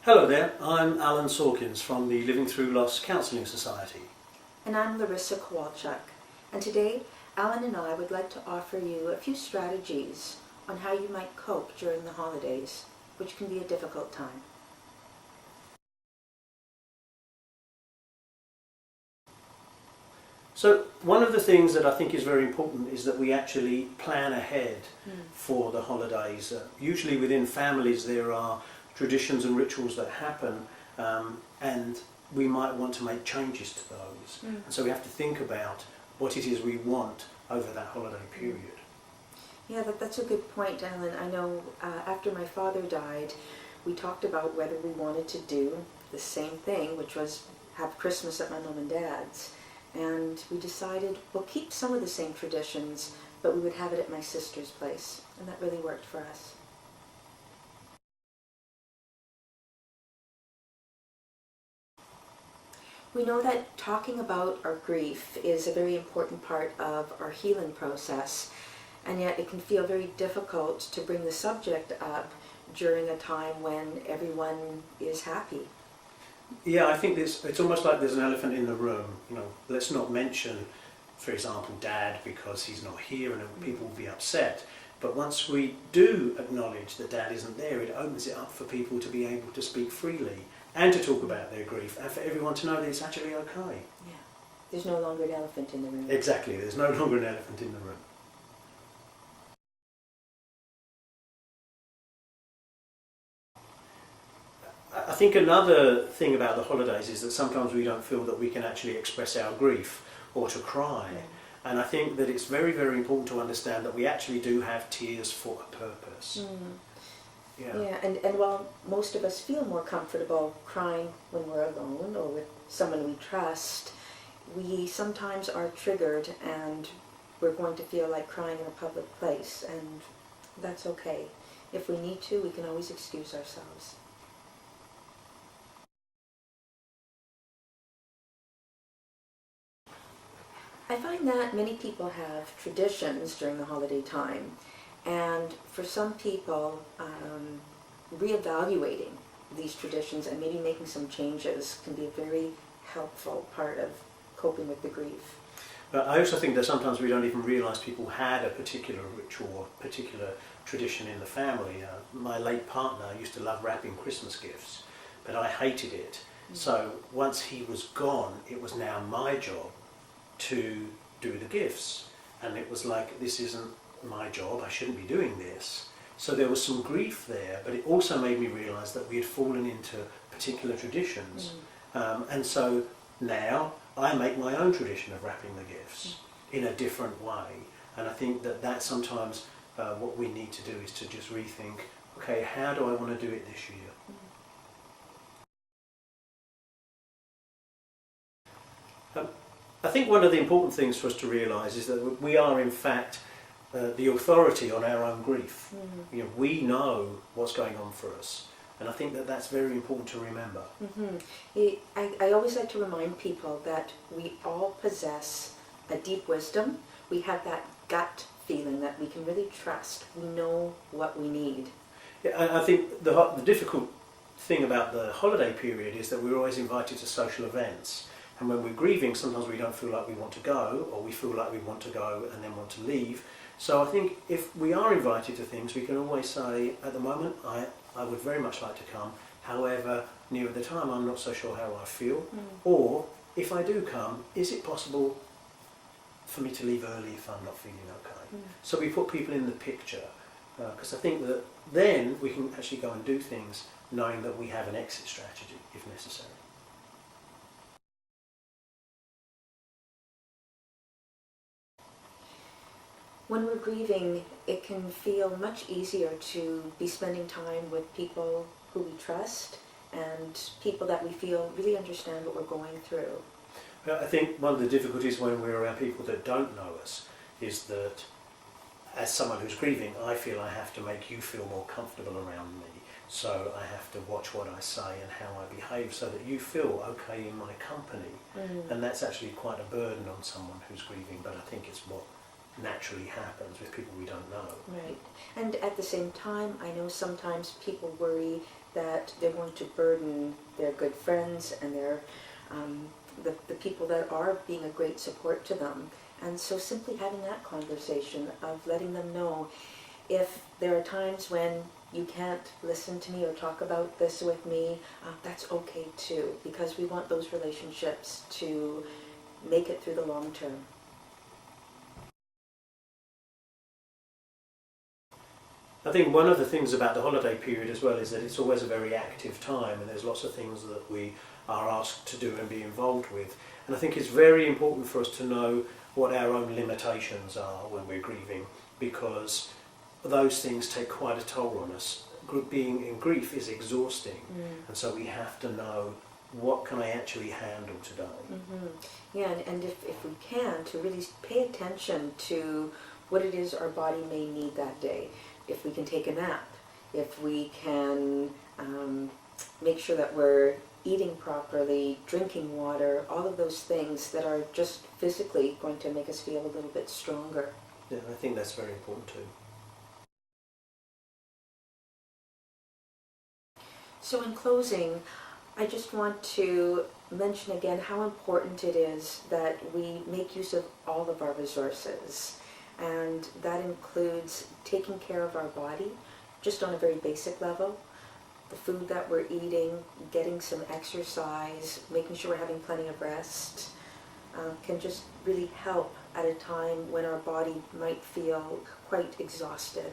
Hello there, I'm Alan Sawkins from the Living Through Loss Counselling Society. And I'm Laurissa Kowalchuk. And today, Alan and I would like to offer you a few strategies on how you might cope during the holidays, which can be a difficult time. So one of the things that I think is very important is that we actually plan ahead for the holidays. Usually within families there are traditions and rituals that happen and we might want to make changes to those. And so we have to think about what it is we want over that holiday period. Yeah, that's a good point, Alan. I know after my father died, we talked about whether we wanted to do the same thing, which was have Christmas at my mom and dad's. And we decided we'll keep some of the same traditions, but we would have it at my sister's place. And that really worked for us. We know that talking about our grief is a very important part of our healing process, and yet it can feel very difficult to bring the subject up during a time when everyone is happy. Yeah, I think it's almost like there's an elephant in the room. You know, let's not mention, for example, Dad because he's not here and people will be upset. But once we do acknowledge that Dad isn't there, it opens it up for people to be able to speak freely and to talk about their grief and for everyone to know that it's actually okay. Yeah, there's no longer an elephant in the room. Exactly, there's no longer an elephant in the room. I think another thing about the holidays is that sometimes we don't feel that we can actually express our grief or to cry. And I think that it's very, very important to understand that we actually do have tears for a purpose. Yeah, and while most of us feel more comfortable crying when we're alone or with someone we trust, we sometimes are triggered and we're going to feel like crying in a public place, and that's okay. If we need to, we can always excuse ourselves. I find that many people have traditions during the holiday time, and for some people, reevaluating these traditions and maybe making some changes can be a very helpful part of coping with the grief. But I also think that sometimes we don't even realise people had a particular ritual or particular tradition in the family. My late partner used to love wrapping Christmas gifts, but I hated it. So once he was gone, it was now my job to do the gifts, and it was like, this isn't my job, I shouldn't be doing this. So there was some grief there, but it also made me realise that we had fallen into particular traditions. And so now I make my own tradition of wrapping the gifts in a different way, and I think that that's sometimes what we need to do, is to just rethink, okay, how do I want to do it this year? I think one of the important things for us to realise is that we are in fact the authority on our own grief. You know, we know what's going on for us, and I think that that's very important to remember. I always like to remind people that we all possess a deep wisdom. We have that gut feeling that we can really trust. We know what we need. Yeah, I think the difficult thing about the holiday period is that we're always invited to social events. And when we're grieving, sometimes we don't feel like we want to go, or we feel like we want to go and then want to leave. So I think if we are invited to things, we can always say, at the moment, I would very much like to come. However, near the time, I'm not so sure how I feel. Or, if I do come, is it possible for me to leave early if I'm not feeling okay? So we put people in the picture, because I think that then we can actually go and do things knowing that we have an exit strategy if necessary. When we're grieving, it can feel much easier to be spending time with people who we trust and people that we feel really understand what we're going through. I think one of the difficulties when we're around people that don't know us is that as someone who's grieving, I feel I have to make you feel more comfortable around me. So I have to watch what I say and how I behave so that you feel okay in my company. And that's actually quite a burden on someone who's grieving, but I think it's what naturally happens with people we don't know. Right. And at the same time, I know sometimes people worry that they're going to burden their good friends and their the people that are being a great support to them. And so simply having that conversation of letting them know if there are times when you can't listen to me or talk about this with me, that's okay too, because we want those relationships to make it through the long term. I think one of the things about the holiday period as well is that it's always a very active time, and there's lots of things that we are asked to do and be involved with. And I think it's very important for us to know what our own limitations are when we're grieving, because those things take quite a toll on us. Being in grief is exhausting, and so we have to know, what can I actually handle today? Yeah, and if we can, to really pay attention to what it is our body may need that day. If we can take a nap, if we can make sure that we're eating properly, drinking water, all of those things that are just physically going to make us feel a little bit stronger. Yeah, I think that's very important too. So in closing, I just want to mention again how important it is that we make use of all of our resources. And that includes taking care of our body, just on a very basic level. The food that we're eating, getting some exercise, making sure we're having plenty of rest, can just really help at a time when our body might feel quite exhausted.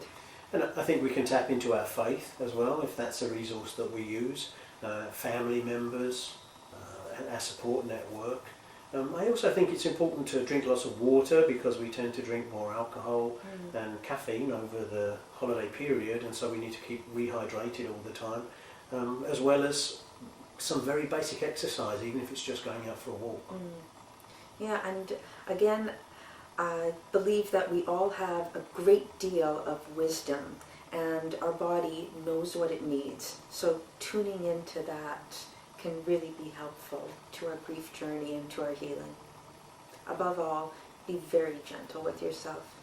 And I think we can tap into our faith as well, if that's a resource that we use. Family members, our support network. I also think it's important to drink lots of water, because we tend to drink more alcohol and caffeine over the holiday period, and so we need to keep rehydrated all the time, as well as some very basic exercise, even if it's just going out for a walk. Yeah, and again, I believe that we all have a great deal of wisdom, and our body knows what it needs. So tuning into that can really be helpful to our grief journey and to our healing. Above all, be very gentle with yourself.